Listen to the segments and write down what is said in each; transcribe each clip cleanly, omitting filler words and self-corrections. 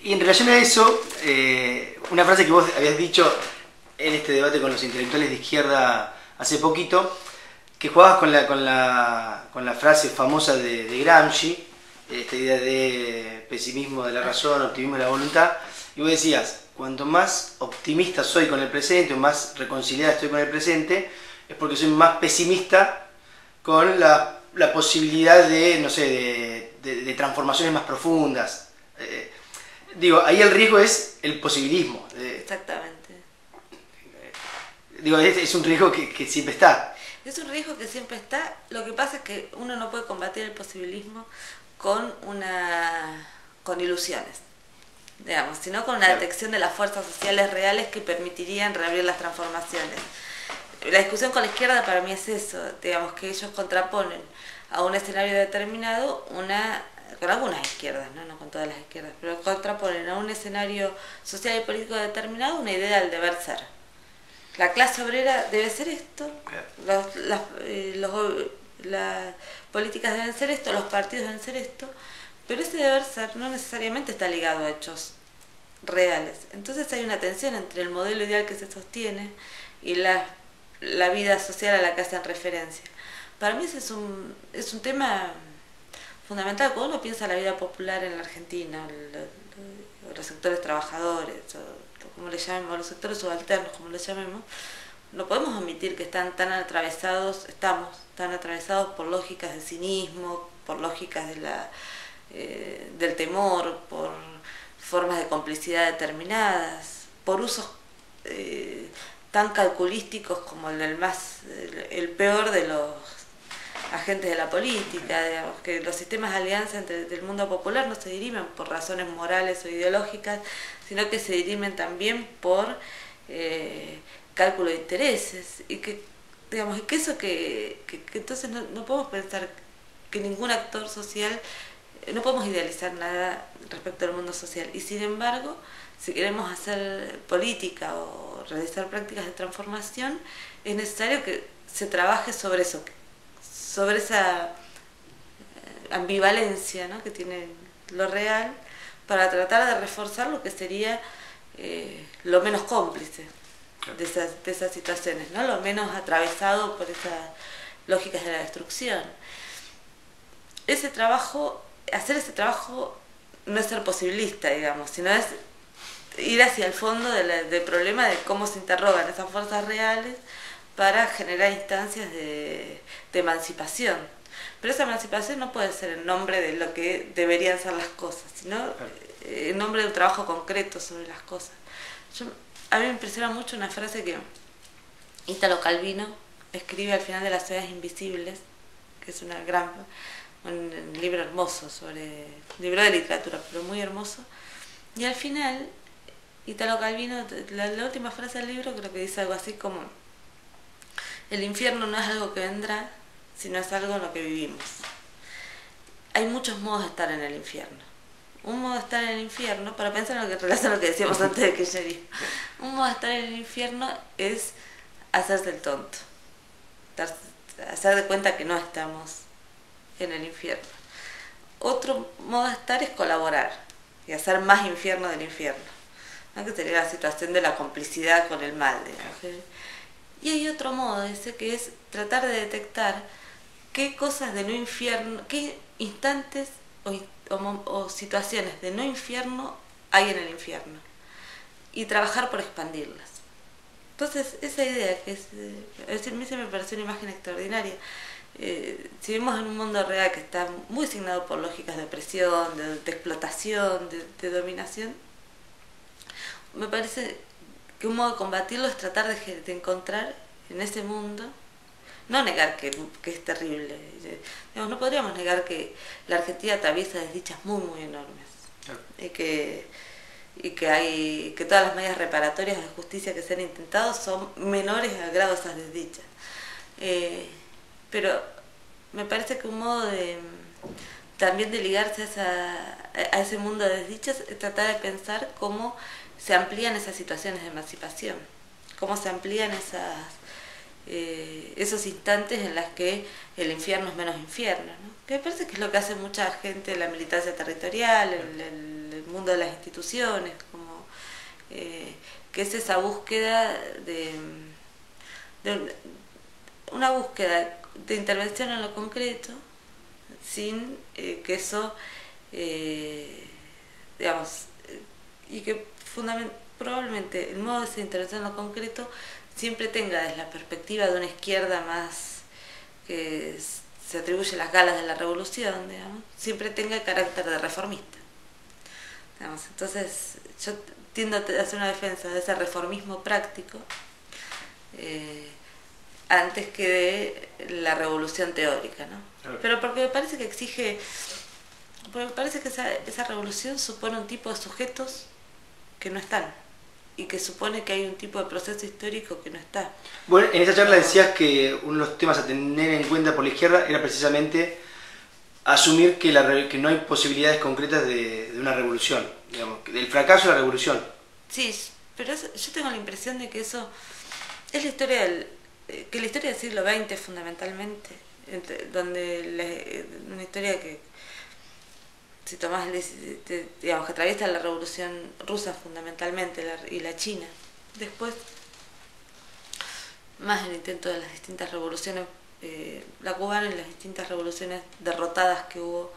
Y en relación a eso, una frase que vos habías dicho en este debate con los intelectuales de izquierda hace poquito, que jugabas con la frase famosa de Gramsci, esta idea de pesimismo de la razón, optimismo de la voluntad, y vos decías, cuanto más optimista soy con el presente, o más reconciliada estoy con el presente, es porque soy más pesimista con la posibilidad de, no sé, de transformaciones más profundas. Digo, ahí el riesgo es el posibilismo. Exactamente. Digo, es un riesgo que siempre está. Es un riesgo que siempre está. Lo que pasa es que uno no puede combatir el posibilismo con ilusiones, digamos, sino con una detección de las fuerzas sociales reales que permitirían reabrir las transformaciones. La discusión con la izquierda para mí es eso, digamos, que ellos contraponen a un escenario determinado con algunas izquierdas, no con todas las izquierdas, pero contraponen a un escenario social y político determinado una idea del deber ser. La clase obrera debe ser esto, las políticas deben ser esto, los partidos deben ser esto, pero ese deber ser no necesariamente está ligado a hechos reales. Entonces hay una tensión entre el modelo ideal que se sostiene y la vida social a la que hacen referencia. Para mí ese es un tema fundamental cuando uno piensa en la vida popular en la Argentina, los sectores trabajadores, o como le llamemos, los sectores subalternos, como le llamemos. No podemos omitir que estamos tan atravesados por lógicas de cinismo, por lógicas del temor, por formas de complicidad determinadas, por usos tan calculísticos como el peor de los agentes de la política, digamos, que los sistemas de alianza del mundo popular no se dirimen por razones morales o ideológicas, sino que se dirimen también por cálculo de intereses, y que digamos que eso que entonces no podemos pensar que ningún actor social, no podemos idealizar nada respecto al mundo social, y sin embargo, si queremos hacer política o realizar prácticas de transformación, es necesario que se trabaje sobre eso, sobre esa ambivalencia, ¿no?, que tiene lo real, para tratar de reforzar lo que sería lo menos cómplice de esas situaciones, ¿no?, lo menos atravesado por esas lógicas de la destrucción. Hacer ese trabajo no es ser posibilista, digamos, sino es ir hacia el fondo del problema de cómo se interrogan esas fuerzas reales para generar instancias de emancipación. Pero esa emancipación no puede ser en nombre de lo que deberían ser las cosas, sino en nombre de un trabajo concreto sobre las cosas. A mí me impresiona mucho una frase que Italo Calvino escribe al final de Las ciudades invisibles, que es un libro hermoso, libro de literatura, pero muy hermoso. Y al final, Italo Calvino, la última frase del libro creo que dice algo así como: el infierno no es algo que vendrá, sino es algo en lo que vivimos. Hay muchos modos de estar en el infierno. Un modo de estar en el infierno, para pensar en lo que relaciona lo que decíamos antes de kirchnerismo, un modo de estar en el infierno es hacerse el tonto, hacer de cuenta que no estamos en el infierno. Otro modo de estar es colaborar y hacer más infierno del infierno, ¿no?, que sería la situación de la complicidad con el mal, digamos. Y hay otro modo ese que es tratar de detectar qué cosas de no infierno, qué instantes o situaciones de no infierno hay en el infierno, y trabajar por expandirlas. Entonces esa idea que a mí se me parece una imagen extraordinaria. Si vivimos en un mundo real que está muy signado por lógicas de opresión, de explotación, de dominación, me parece que un modo de combatirlo es tratar de encontrar en ese mundo, no negar que es terrible, digamos, no podríamos negar que la Argentina atraviesa desdichas muy muy enormes, claro, y que todas las medidas reparatorias de justicia que se han intentado son menores al grado de esas desdichas, pero me parece que un modo también de ligarse a ese mundo de desdichas es tratar de pensar cómo se amplían esas situaciones de emancipación, cómo se amplían esos instantes en las que el infierno es menos infierno, ¿no? Que me parece que es lo que hace mucha gente en la militancia territorial, el mundo de las instituciones, como que es esa búsqueda de una búsqueda de intervención en lo concreto, sin que eso, digamos, y que probablemente el modo de esa intervención en lo concreto siempre tenga desde la perspectiva de una izquierda más que se atribuye las galas de la revolución, digamos, siempre tenga el carácter de reformista. Digamos, entonces yo tiendo a hacer una defensa de ese reformismo práctico antes que de la revolución teórica, ¿no? Okay. Pero porque me parece que esa revolución supone un tipo de sujetos que no están, y que supone que hay un tipo de proceso histórico que no está. Bueno, en esa charla decías que uno de los temas a tener en cuenta por la izquierda era precisamente asumir que no hay posibilidades concretas de una revolución, digamos, del fracaso de la revolución. Sí, pero yo tengo la impresión de que eso es la historia que la historia del siglo XX fundamentalmente, donde una historia que, si tomás, digamos, que atraviesa la revolución rusa fundamentalmente y la china, después más el intento de las distintas revoluciones, la cubana y las distintas revoluciones derrotadas que hubo.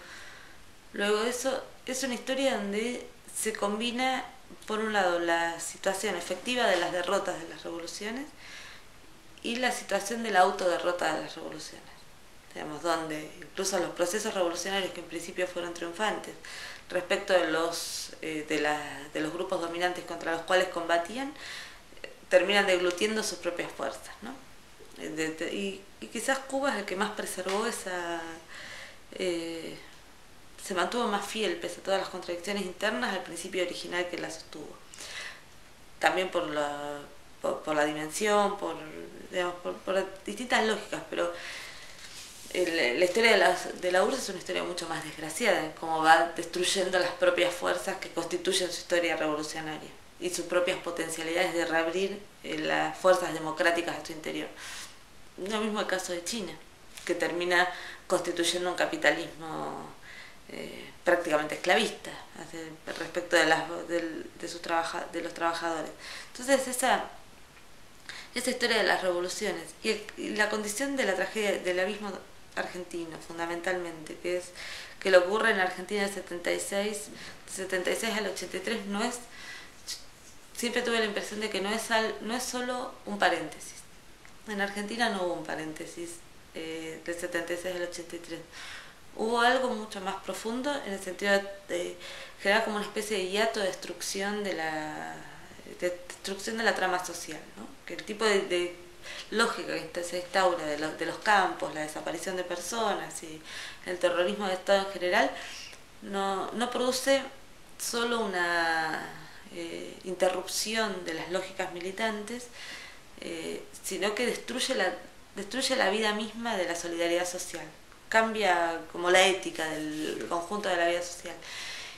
Luego de eso, es una historia donde se combina, por un lado, la situación efectiva de las derrotas de las revoluciones y la situación de la autoderrota de las revoluciones. Digamos, donde incluso los procesos revolucionarios que en principio fueron triunfantes respecto de los grupos dominantes contra los cuales combatían, terminan deglutiendo sus propias fuerzas, ¿no? Y quizás Cuba es el que más preservó esa... se mantuvo más fiel, pese a todas las contradicciones internas, al principio original que la sostuvo. También por la dimensión, por distintas lógicas, pero la historia de la URSS es una historia mucho más desgraciada, en cómo va destruyendo las propias fuerzas que constituyen su historia revolucionaria y sus propias potencialidades de reabrir las fuerzas democráticas a su interior. Lo mismo el caso de China, que termina constituyendo un capitalismo prácticamente esclavista respecto de los trabajadores. Entonces esa historia de las revoluciones y la condición de la tragedia del abismo argentino fundamentalmente, que es que lo ocurre en Argentina del 76 al 83, no es, siempre tuve la impresión de que no es solo un paréntesis. En Argentina no hubo un paréntesis del 76 al 83. Hubo algo mucho más profundo en el sentido de generar como una especie de hiato de destrucción de la trama social, ¿no? Que el tipo de lógica que se instaura de los campos, la desaparición de personas y el terrorismo de Estado en general, no produce solo una interrupción de las lógicas militantes, sino que destruye la vida misma de la solidaridad social. Cambia como la ética del conjunto de la vida social.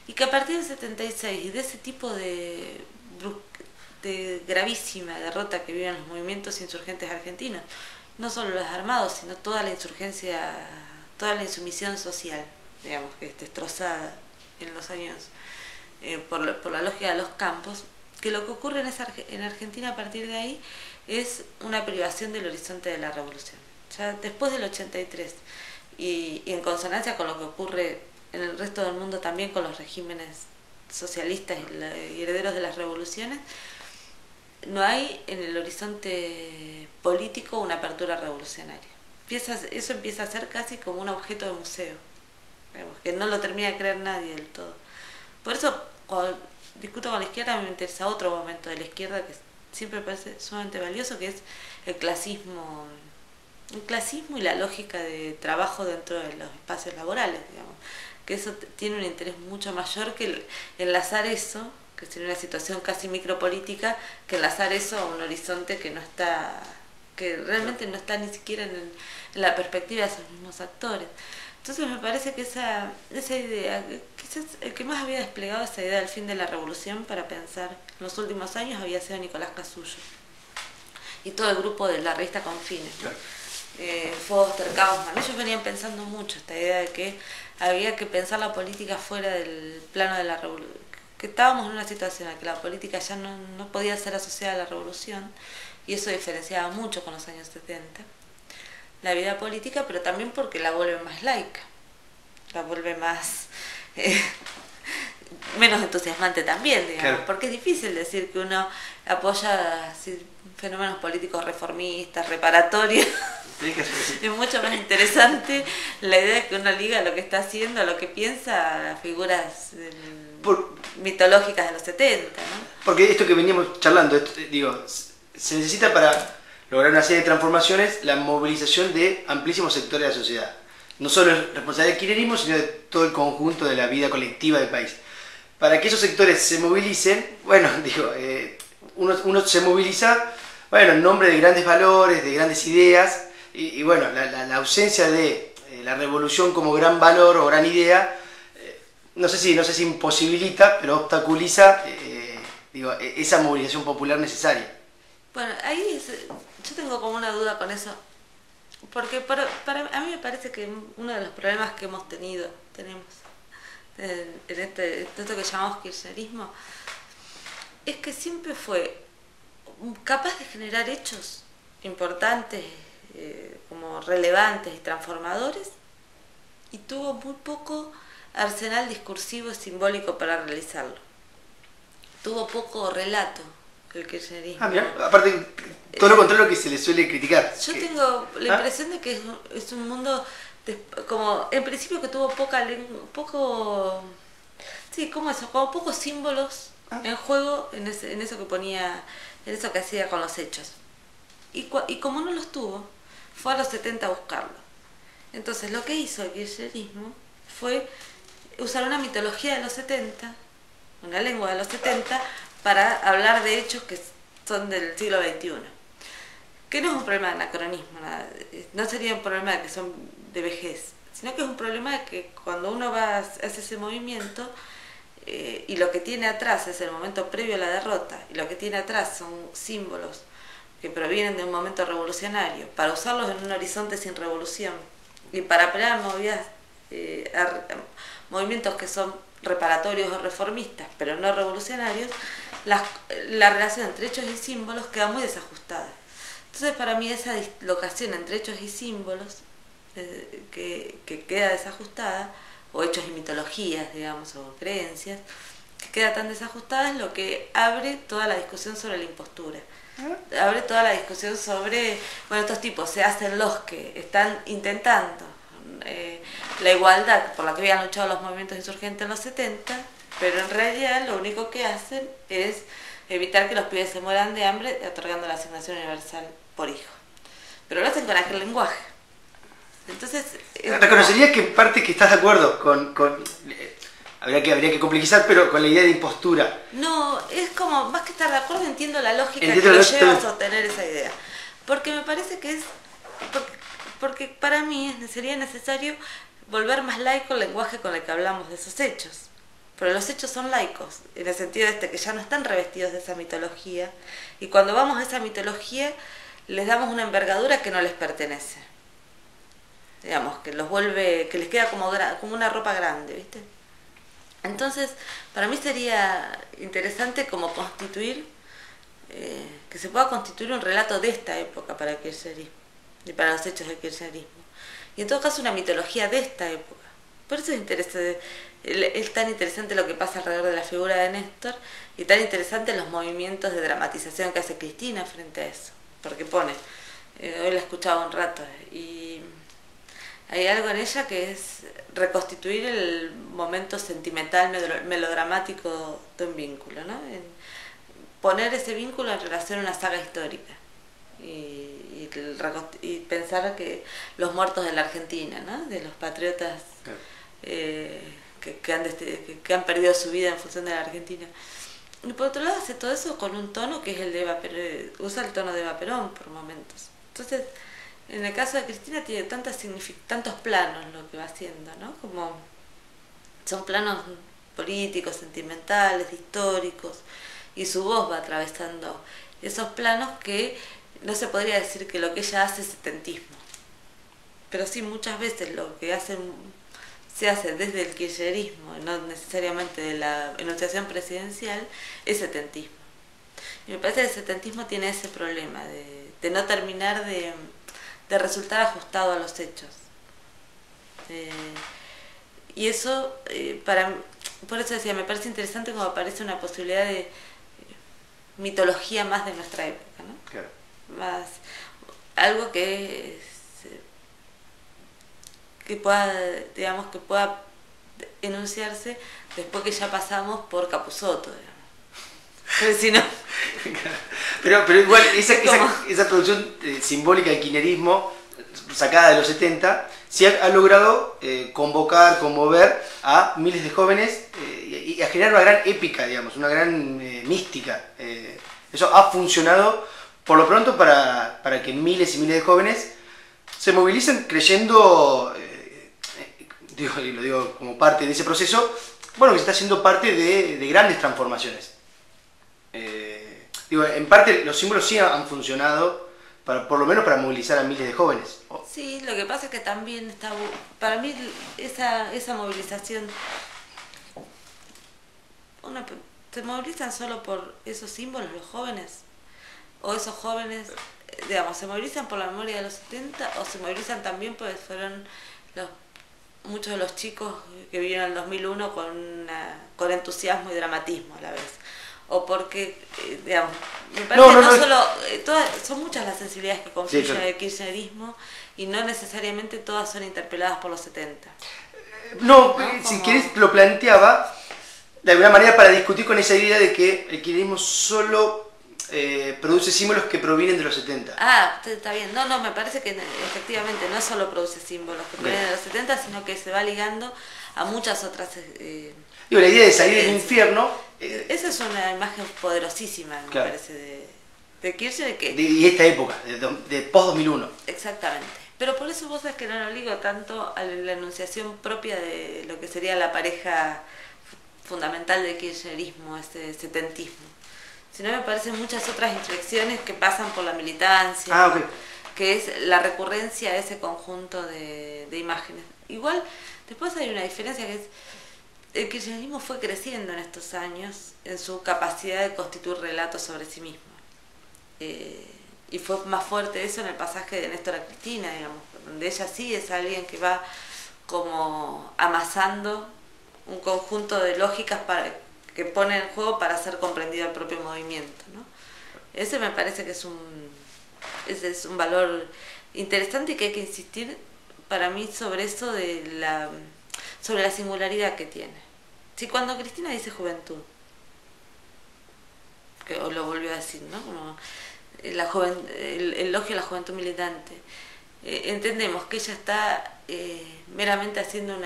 Y que a partir del 76 y de ese tipo de gravísima derrota que viven los movimientos insurgentes argentinos, no solo los armados, sino toda la insurgencia, toda la insumisión social, digamos, que es destrozada en los años por la lógica de los campos, que lo que ocurre en Argentina a partir de ahí es una privación del horizonte de la revolución. Ya después del 83 y en consonancia con lo que ocurre en el resto del mundo también con los regímenes socialistas y herederos de las revoluciones, no hay en el horizonte político una apertura revolucionaria. Eso empieza a ser casi como un objeto de museo, digamos, que no lo termina de creer nadie del todo. Por eso, cuando discuto con la izquierda, me interesa otro momento de la izquierda que siempre me parece sumamente valioso, que es el clasismo y la lógica de trabajo dentro de los espacios laborales, digamos, que eso tiene un interés mucho mayor que enlazar eso, que sería una situación casi micropolítica, que enlazar eso a un horizonte que realmente no está ni siquiera en la perspectiva de esos mismos actores. Entonces me parece que esa idea, quizás el que más había desplegado esa idea del fin de la revolución para pensar en los últimos años había sido Nicolás Casullo y todo el grupo de la revista Confines. Claro. Foster, Kaufman, ellos venían pensando mucho esta idea de que había que pensar la política fuera del plano de la revolución, que estábamos en una situación en la que la política ya no podía ser asociada a la revolución, y eso diferenciaba mucho con los años 70, la vida política, pero también porque la vuelve más laica, la vuelve más... menos entusiasmante también, digamos, claro. porque es difícil decir que uno apoya así, fenómenos políticos reformistas, reparatorios. Sí, sí. Es mucho más interesante la idea de que uno liga lo que está haciendo, lo que piensa a las figuras mitológicas de los 70, ¿no? Porque esto que veníamos charlando, digo, se necesita para lograr una serie de transformaciones la movilización de amplísimos sectores de la sociedad. No solo es responsabilidad del kirchnerismo, sino de todo el conjunto de la vida colectiva del país. Para que esos sectores se movilicen, bueno, digo, uno se moviliza, bueno, en nombre de grandes valores, de grandes ideas, y bueno, la ausencia de la revolución como gran valor o gran idea, no sé si imposibilita, pero obstaculiza digo, esa movilización popular necesaria. Bueno, ahí yo tengo como una duda con eso, porque a mí me parece que uno de los problemas que tenemos en esto que llamamos kirchnerismo, es que siempre fue capaz de generar hechos importantes, como relevantes y transformadores, y tuvo muy poco arsenal discursivo y simbólico para realizarlo. Tuvo poco relato el kirchnerismo. Ah, mira, aparte, todo lo contrario que se le suele criticar. Yo tengo la impresión de que es un mundo, como en principio que tuvo como pocos símbolos en juego en eso que ponía, en eso que hacía con los hechos. Y como no los tuvo, fue a los 70 a buscarlo. Entonces lo que hizo el kirchnerismo fue usar una mitología de los 70, una lengua de los 70, para hablar de hechos que son del siglo XXI. Que no es un problema de anacronismo, no sería un problema de que son de vejez, sino que es un problema de que cuando uno va a hacer ese movimiento, y lo que tiene atrás es el momento previo a la derrota, y lo que tiene atrás son símbolos que provienen de un momento revolucionario, para usarlos en un horizonte sin revolución, y para pelear movimientos que son reparatorios o reformistas, pero no revolucionarios, la relación entre hechos y símbolos queda muy desajustada. Entonces, para mí, esa dislocación entre hechos y símbolos que queda desajustada, o hechos y mitologías, digamos, o creencias, que queda tan desajustada, es lo que abre toda la discusión sobre la impostura. Abre toda la discusión sobre, bueno, estos tipos se hacen los que están intentando la igualdad por la que habían luchado los movimientos insurgentes en los 70, pero en realidad lo único que hacen es evitar que los pibes se mueran de hambre otorgando la asignación universal por hijo. Pero lo hacen con aquel lenguaje. Entonces, ¿reconocerías que en parte que estás de acuerdo con habría que complejizar, pero con la idea de impostura? No, es como, más que estar de acuerdo, entiendo la lógica que lo lleva a sostener esa idea. Porque me parece que es... Porque para mí sería necesario volver más laico el lenguaje con el que hablamos de esos hechos. Pero los hechos son laicos, en el sentido que ya no están revestidos de esa mitología, y cuando vamos a esa mitología les damos una envergadura que no les pertenece. Digamos, que los vuelve, que les queda como una ropa grande, ¿viste? Entonces, para mí sería interesante como constituir, que se pueda constituir un relato de esta época para el kirchnerismo, y para los hechos del kirchnerismo. Y en todo caso una mitología de esta época. Por eso es tan interesante lo que pasa alrededor de la figura de Néstor, y tan interesante los movimientos de dramatización que hace Cristina frente a eso. Porque pone, hoy la escuchaba un rato, y hay algo en ella que es reconstituir el momento sentimental, melodramático de un vínculo, ¿no? Poner ese vínculo en relación a una saga histórica. Y pensar que los muertos de la Argentina, ¿no? De los patriotas que han perdido su vida en función de la Argentina. Y por otro lado hace todo eso con un tono que es el de Eva Perón, usa el tono de Eva Perón por momentos. Entonces, en el caso de Cristina tiene tantos planos lo que va haciendo, ¿no? Como son planos políticos, sentimentales, históricos, y su voz va atravesando esos planos que no se podría decir que lo que ella hace es setentismo, pero sí muchas veces lo que hacen se hace desde el kirchnerismo, no necesariamente de la enunciación presidencial, es setentismo. Y me parece que el setentismo tiene ese problema de no terminar de resultar ajustado a los hechos. Y eso, por eso decía, me parece interesante como aparece una posibilidad de mitología más de nuestra época, ¿no? Claro. Más algo que pueda, digamos, que pueda enunciarse después que ya pasamos por Capusotto, digamos. Pero si no... pero igual, esa producción simbólica del kirchnerismo, sacada de los 70, sí ha logrado convocar, conmover a miles de jóvenes y a generar una gran épica, digamos, una gran mística. Eso ha funcionado, por lo pronto, para que miles y miles de jóvenes se movilicen creyendo, y lo digo como parte de ese proceso, bueno, que se está haciendo parte de grandes transformaciones. En parte los símbolos sí han funcionado, por lo menos para movilizar a miles de jóvenes. Sí, lo que pasa es que también está, para mí esa movilización, ¿se movilizan solo por esos símbolos los jóvenes? ¿O esos jóvenes, digamos, se movilizan por la memoria de los 70 o se movilizan también porque fueron muchos de los chicos que vivieron en el 2001 con entusiasmo y dramatismo a la vez? O porque, digamos, me parece que no solo, son muchas las sensibilidades que confluyen el kirchnerismo y no necesariamente todas son interpeladas por los 70. No, si querés lo planteaba de alguna manera para discutir con esa idea de que el kirchnerismo solo produce símbolos que provienen de los 70. Ah, está bien. No, me parece que efectivamente no solo produce símbolos que provienen de los 70, sino que se va ligando a muchas otras... la idea de salir del infierno... Esa es una imagen poderosísima, me parece, de Kirchner. Y esta época, de post-2001. Exactamente. Pero por eso vos sabés que no lo ligo tanto a la enunciación propia de lo que sería la pareja fundamental del kirchnerismo, este setentismo. Sino me parecen muchas otras inflexiones que pasan por la militancia, que es la recurrencia de ese conjunto de imágenes. Igual, después hay una diferencia que es... El kirchnerismo fue creciendo en estos años en su capacidad de constituir relatos sobre sí mismo. Y fue más fuerte eso en el pasaje de Néstor a Cristina, digamos, donde ella sí es alguien que va como amasando un conjunto de lógicas que pone en juego para hacer comprendido el propio movimiento, ¿no? Ese me parece que ese es un valor interesante y que hay que insistir para mí sobre eso sobre la singularidad que tiene. Si cuando Cristina dice juventud, que lo volvió a decir, ¿no? Como el elogio a la juventud militante, entendemos que ella está meramente haciendo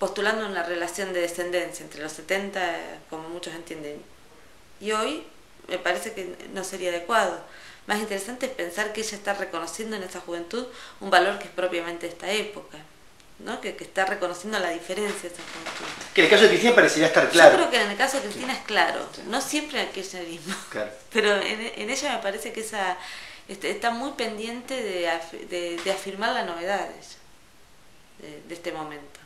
postulando una relación de descendencia entre los 70, como muchos entienden, y hoy me parece que no sería adecuado. Más interesante es pensar que ella está reconociendo en esa juventud un valor que es propiamente de esta época, ¿no? Que está reconociendo la diferencia de esa juventud. Que en el caso de Cristina parecería estar claro. Yo creo que en el caso de Cristina es claro, no siempre en el kirchnerismo, pero en ella me parece que está muy pendiente de afirmar la novedad de este momento.